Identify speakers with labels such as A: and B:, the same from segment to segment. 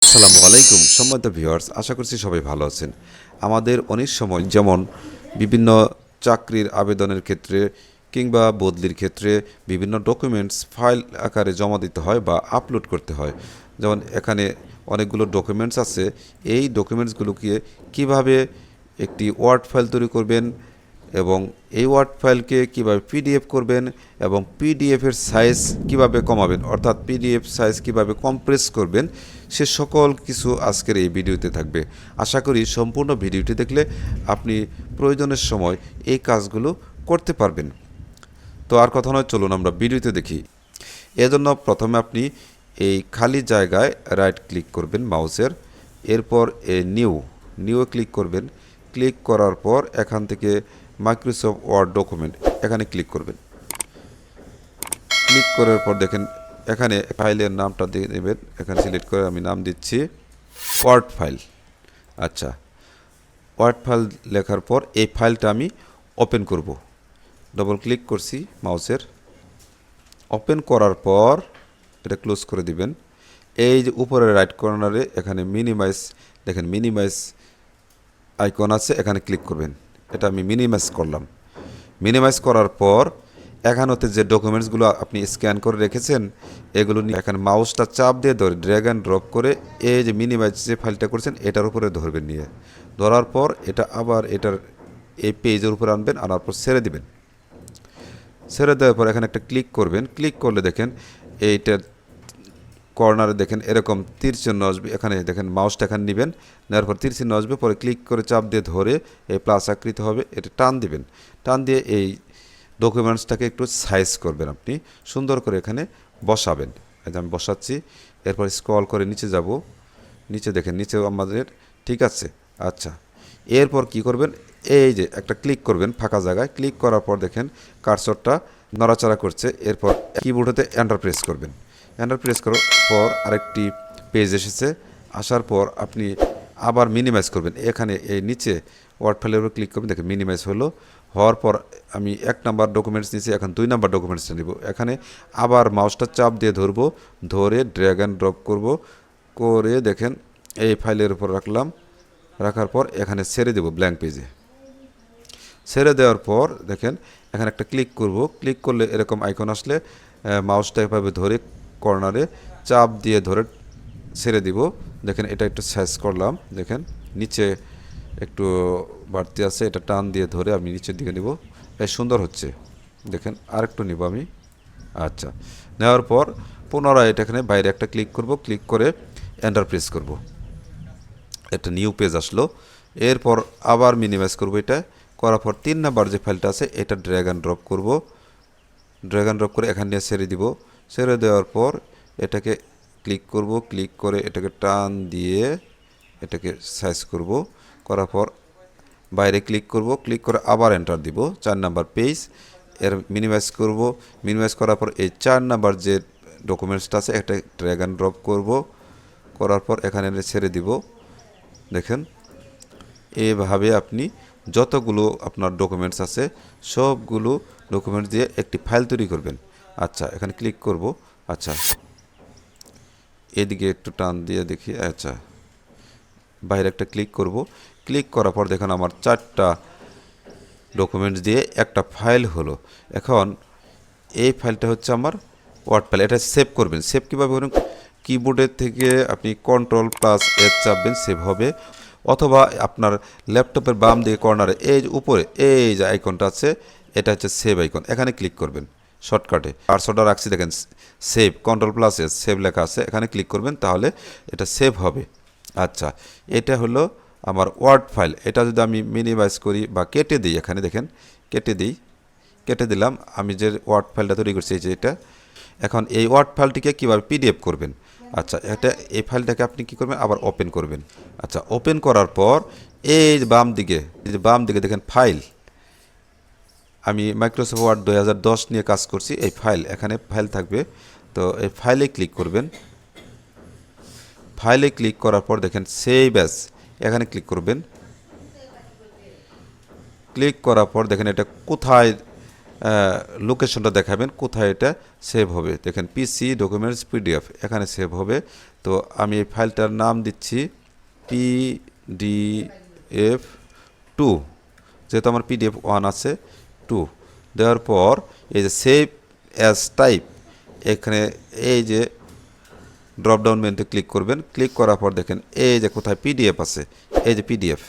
A: আসসালামু আলাইকুম সম্মানিত ভিউয়ার্স, আশা করছি সবাই ভালো আছেন। আমাদের অনেক সময় যেমন বিভিন্ন চাকরির আবেদনের ক্ষেত্রে কিংবা বদলির ক্ষেত্রে বিভিন্ন ডকুমেন্টস ফাইল আকারে জমা দিতে হয় বা আপলোড করতে হয়। যেমন এখানে অনেকগুলো ডকুমেন্টস আছে। এই ডকুমেন্টসগুলোকে কিভাবে একটি ওয়ার্ড ফাইল তৈরি করবেন এবং এই ওয়ার্ড ফাইলকে কীভাবে পিডিএফ করবেন এবং পিডিএফের সাইজ কিভাবে কমাবেন, অর্থাৎ পিডিএফ সাইজ কিভাবে কম্প্রেস করবেন, সে সকল কিছু আজকের এই ভিডিওতে থাকবে। আশা করি সম্পূর্ণ ভিডিওটি দেখলে আপনি প্রয়োজনের সময় এই কাজগুলো করতে পারবেন। তো আর কথা নয়, চলুন আমরা ভিডিওতে দেখি। এজন্য প্রথমে আপনি এই খালি জায়গায় রাইট ক্লিক করবেন মাউসের, এরপর নিউ ক্লিক করবেন। ক্লিক করার পর এখান থেকে মাইক্রোসফট ওয়ার্ড ডকুমেন্ট এখানে ক্লিক করবেন। ক্লিক করার পর দেখেন এখানে ফাইলের নামটা দিয়ে দেবেন। এখানে সিলেক্ট করে আমি নাম দিচ্ছি ওয়ার্ড ফাইল। আচ্ছা, ওয়ার্ড ফাইল লেখার পর এই ফাইলটা আমি ওপেন করব। ডবল ক্লিক করছি মাউসের। ওপেন করার পর এটা ক্লোজ করে দিবেন। এই যে উপরে রাইট কর্নারে এখানে মিনিমাইজ, দেখেন মিনিমাইজ আইকন আছে, এখানে ক্লিক করবেন। এটা আমি মিনিমাইজ করলাম। মিনিমাইজ করার পর এখানেতে যে ডকুমেন্টসগুলো আপনি স্ক্যান করে রেখেছেন এগুলো নিয়ে এখানে মাউসটা চাপ দিয়ে ধরে ড্র্যাগ অ্যান্ড ড্রপ করে এই যে মিনিমাইজ যে ফাইলটা করছেন এটার উপরে ধরবেন। নিয়ে ধরার পর এটা আবার এটার এই পেজের উপরে আনবেন, আনার পর ছেড়ে দিবেন। ছেড়ে দেওয়ার পর এখানে একটা ক্লিক করবেন। ক্লিক করলে দেখেন এইটার কর্নারে দেখেন এরকম তীর চিহ্ন আসবে। এখানে দেখেন মাউসটা এখানে নেবেন, নেওয়ার পর তীর চিহ্ন আসবে, পরে ক্লিক করে চাপ দিয়ে ধরে এই প্লাস আকৃতি হবে, এটা টান দিবেন। টান দিয়ে এই ডকুমেন্টসটাকে একটু সাইজ করবেন, আপনি সুন্দর করে এখানে বসাবেন। এই যে আমি বসাচ্ছি। এরপর স্ক্রল করে নিচে যাব। নিচে দেখেন নিচেও আমাদের ঠিক আছে। আচ্ছা, এরপর কি করবেন, এই যে একটা ক্লিক করবেন ফাঁকা জায়গায়। ক্লিক করার পর দেখেন কার্সরটা নড়াচড়া করছে। এরপর কিবোর্ডেতে এন্টার প্রেস করবেন। এন্টার প্রেস করার পর আরেকটি পেজ এসেছে। আসার পর আপনি আবার মিনিমাইজ করবেন। এখানে এই নিচে ওয়ার্ড ফাইলের উপর ক্লিক করবেন। দেখেন মিনিমাইজ হলো। হওয়ার পর আমি 1 নাম্বার ডকুমেন্টস নিয়েছি, এখন 2 নাম্বার ডকুমেন্টসটা নিব। এখানে আবার মাউসটা চাপ দিয়ে ধরবো, ধরে ড্র্যাগ অ্যান্ড ড্রপ করব, করে দেখেন এই ফাইলের উপর রাখলাম। রাখার পর এখানে ছেড়ে দেব ব্ল্যাঙ্ক পেজে। ছেড়ে দেওয়ার পর দেখেন এখানে একটা ক্লিক করব। ক্লিক করলে এরকম আইকন আসলে মাউসটা এভাবে ধরে কর্নারে চাপ দিয়ে ধরে ছেড়ে দিব। দেখেন এটা একটু সাইজ করলাম। দেখেন নিচে একটু বাড়তি আছে, এটা টান দিয়ে ধরে আমি নিচের দিকে নিব। বেশ সুন্দর হচ্ছে। দেখেন আরেকটু নিব আমি। আচ্ছা, নেওয়ার পর পুনরায় এটা এখানে বাইরে একটা ক্লিক করব। ক্লিক করে এন্টার প্রেস করব। একটা নিউ পেজ আসলো। এরপর আবার মিনিমাইজ করব। এটা করার পর 3 নাম্বার যে ফাইলটা আছে এটা ড্র্যাগ অ্যান্ড ড্রপ করব। ড্র্যাগ অ্যান্ড ড্রপ করে এখানে নিয়ে ছেড়ে দিব। ছেড়ে দেওয়ার পর এটাকে ক্লিক করব। ক্লিক করে এটাকে টান দিয়ে এটাকে সাইজ করব। করার পর বাইরে ক্লিক করব। ক্লিক করে আবার এন্টার দিব। 4 নাম্বার পেজ এর মিনিমাইজ করব। মিনিমাইজ করার পর এই 4 নাম্বার যে ডকুমেন্টসটা আছে এটা ড্র্যাগ অ্যান্ড ড্রপ করব। করার পর এখানে ছেড়ে দিব। দেখেন এভাবে আপনি যতগুলো আপনার ডকুমেন্টস আছে সবগুলো ডকুমেন্টস দিয়ে একটি ফাইল তৈরি করবেন। আচ্ছা, এখানে ক্লিক করব। আচ্ছা, এদিকে একটু টান দিয়ে দেখি। আচ্ছা, বাইরে একটা ক্লিক করব। ক্লিক করার পর দেখেন আমার 4টা ডকুমেন্টস দিয়ে একটা ফাইল হলো। এখন এই ফাইলটা হচ্ছে আমার ওয়ার্ড ফাইল। এটা সেভ করবেন। সেভ কীভাবে করবেন, কিবোর্ডের থেকে আপনি Ctrl+S চাপবেন, সেভ হবে। অথবা আপনার ল্যাপটপের বাম দিকে কর্নারে এই যে উপরে এই যে আইকনটা আছে এটা হচ্ছে সেভ আইকন, এখানে ক্লিক করবেন। শর্টকাটে কার্সরটা রাখছি দেখেন সেভ, Ctrl+S সেভ লেখা আছে, এখানে ক্লিক করবেন, তাহলে এটা সেভ হবে। আচ্ছা, এটা হলো আমার ওয়ার্ড ফাইল। এটা যদি আমি মিনিমাইজ করি বা কেটে দিই, এখানে দেখেন কেটে দিলাম। আমি যে ওয়ার্ড ফাইলটা তৈরি করছি এই যে এটা। এখন এই ওয়ার্ড ফাইলটিকে কীভাবে পিডিএফ করবেন। আচ্ছা, এই ফাইলটাকে আপনি কী করবেন, আবার ওপেন করবেন। আচ্ছা, ওপেন করার পর এই বাম দিকে দেখেন ফাইল। আমি মাইক্রোসফট ওয়ার্ড 2010 নিয়ে কাজ করছি। এই ফাইল, এখানে ফাইল থাকবে। তো এই ফাইলে ক্লিক করবেন। ফাইলে ক্লিক করার পর দেখেন সেভ অ্যাজ, এখানে ক্লিক করবেন। ক্লিক করার পর দেখেন এটা কোথায় লোকেশনটা দেখাবেন কোথায় এটা সেভ হবে। দেখেন পিসি ডকুমেন্টস পিডিএফ এখানে সেভ হবে। তো আমি এই ফাইলটার নাম দিচ্ছি পিডিএফ 2, যেহেতু আমার পিডিএফ 1 আছে 2 দেওয়ার পর এই যে সেভ অ্যাজ টাইপ এখানে এই যে ড্রপ ডাউন মেনুতে ক্লিক করবেন। ক্লিক করার পর দেখেন এই যে কোথায় পিডিএফ আছে, এই যে পিডিএফ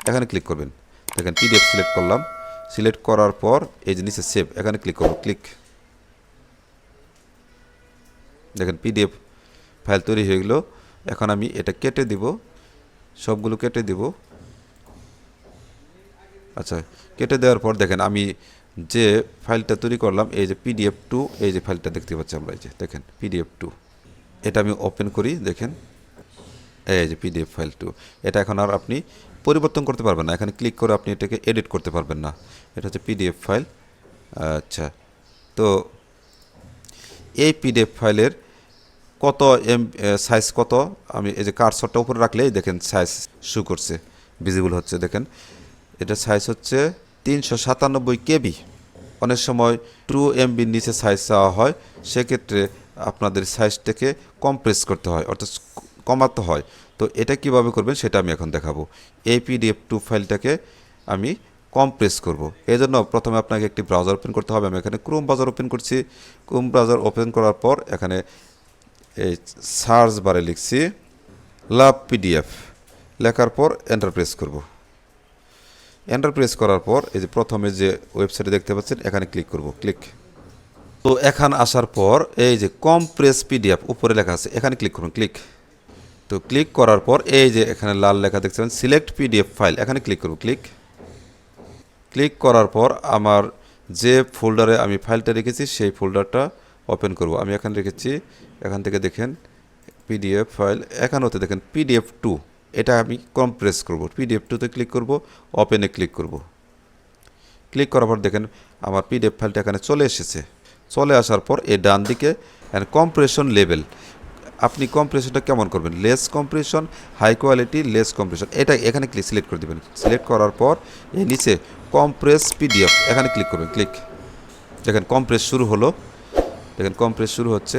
A: এখানে ক্লিক করবেন। দেখেন পিডিএফ সিলেক্ট করলাম, সিলেক্ট করার পর এই যে নিচে সেভ এখানে ক্লিক করব, ক্লিক। দেখেন পিডিএফ ফাইল তৈরি হয়ে গেল। এখন আমি এটা কেটে দিব, সবগুলো কেটে দিব। আচ্ছা, কেটে দেওয়ার পর দেখেন আমি যে ফাইলটা তৈরি করলাম এই যে পিডিএফ 2, এই যে ফাইলটা দেখতে পাচ্ছি আমরা, এই যে দেখেন পিডিএফ 2, এটা আমি ওপেন করি। দেখেন এই যে পিডিএফ ফাইল 2, এটা এখন আর আপনি পরিবর্তন করতে পারবেন না, এখানে ক্লিক করে আপনি এটাকে এডিট করতে পারবেন না। এটা হচ্ছে পিডিএফ ফাইল। আচ্ছা, তো এই পিডিএফ ফাইলের কত সাইজ কত, আমি এই যে কার্সরটা উপরে রাখলেই দেখেন সাইজ শো করছে, ভিজিবল হচ্ছে। দেখেন এটা সাইজ হচ্ছে 397 কেবি। অনেক সময় 2 MBর নিচে সাইজ চাওয়া হয়, সেক্ষেত্রে আপনাদের সাইজটাকে কম্প্রেস করতে হয়, অর্থাৎ কমাতে হয়। তো এটা কিভাবে করবেন সেটা আমি এখন দেখাবো। এই পিডিএফ 2 ফাইলটাকে আমি কম্প্রেস করব। এই জন্য প্রথমে আপনাকে একটি ব্রাউজার ওপেন করতে হবে। আমি এখানে ক্রোম ব্রাউজার ওপেন করছি। ক্রোম ব্রাউজার ওপেন করার পর এখানে এই সার্চ বারে লিখছি লাভ পিডিএফ, লেখার পর এন্টার প্রেস করব। এন্টার প্রেস করার পর এই যে প্রথমে যে ওয়েবসাইটে দেখতে পাচ্ছেন এখানে ক্লিক করব, ক্লিক। তো এখানে আসার পর এই যে কম্প্রেস পিডিএফ উপরে লেখা আছে, এখানে ক্লিক করুন, ক্লিক। তো ক্লিক করার পর এই যে এখানে লাল লেখা দেখছেন সিলেক্ট পিডিএফ ফাইল, এখানে ক্লিক করব, ক্লিক। ক্লিক করার পর আমার যে ফোল্ডারে আমি ফাইলটা রেখেছি সেই ফোল্ডারটা ওপেন করব। আমি এখানে রেখেছি, এখান থেকে দেখেন পিডিএফ ফাইল, এখানে হতে দেখেন পিডিএফ 2, এটা আমি কম্প্রেস করব। পিডিএফ 2তে ক্লিক করব, ওপেনে ক্লিক করব। ক্লিক করার পর দেখেন আমার পিডিএফ ফাইলটা এখানে চলে এসেছে। চলে আসার পর এই ডান দিকে কম্প্রেশন লেভেল, আপনি কম্প্রেশনটা কেমন করবেন, less compression, high quality, less compression, এটা এখানে ক্লিক সিলেক্ট করে দেবেন। সিলেক্ট করার পর এই নিচে কম্প্রেস পিডিএফ এখানে ক্লিক করবেন, ক্লিক। দেখেন কম্প্রেস শুরু হলো, দেখেন কম্প্রেস শুরু হচ্ছে।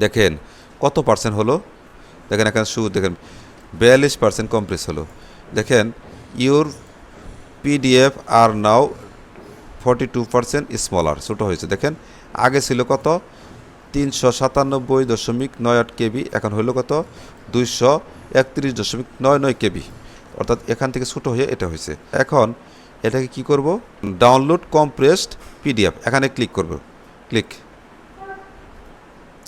A: দেখেন কত পার্সেন্ট হলো, দেখেন এখানে শুরু দেখেন 42% কম্প্রেস হলো। দেখেন your PDF are now 42% smaller, ছোটো হয়েছে। দেখেন আগে ছিল কত 397.98 কেবি, এখন হলো কত 231.99 কেবি, অর্থাৎ এখান থেকে ছোটো হয়ে এটা হয়েছে। এখন এটাকে কি করব, ডাউনলোড কম্প্রেসড পিডিএফ এখানে ক্লিক করব, ক্লিক।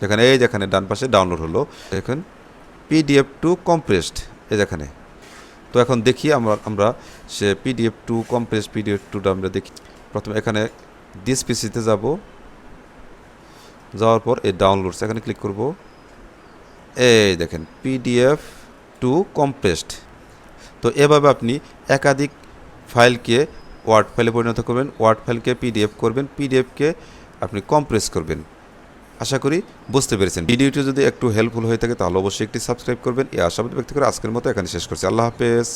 A: এখানে এই যেখানে ডান পাশে ডাউনলোড হলো, দেখেন পিডিএফ 2 কম্প্রেসড এই যেখানে। তো এখন দেখি আমরা সে পিডিএফ 2 কম্প্রেসড পিডিএফ 2টা আমরা দেখি। প্রথমে এখানে দিস পিসিতে যাব, যাওয়ার পর এই ডাউনলোডস এখানে ক্লিক করব। এই দেখেন পিডিএফ 2 কম্প্রেসড। তো এভাবে আপনি একাধিক ফাইলকে ওয়ার্ড ফাইলে পরিণত করবেন, ওয়ার্ড ফাইলকে পিডিএফ করবেন, পিডিএফকে আপনি কম্প্রেস করবেন। আশা করি বুঝতে পেরেছেন। ভিডিওটি যদি একটু হেল্পফুল হয়ে থাকে তাহলে অবশ্যই একটি সাবস্ক্রাইব করবেন। এই আশাবাদ ব্যক্ত করে আজকের মতো এখানে শেষ করছি। আল্লাহ হাফেজ।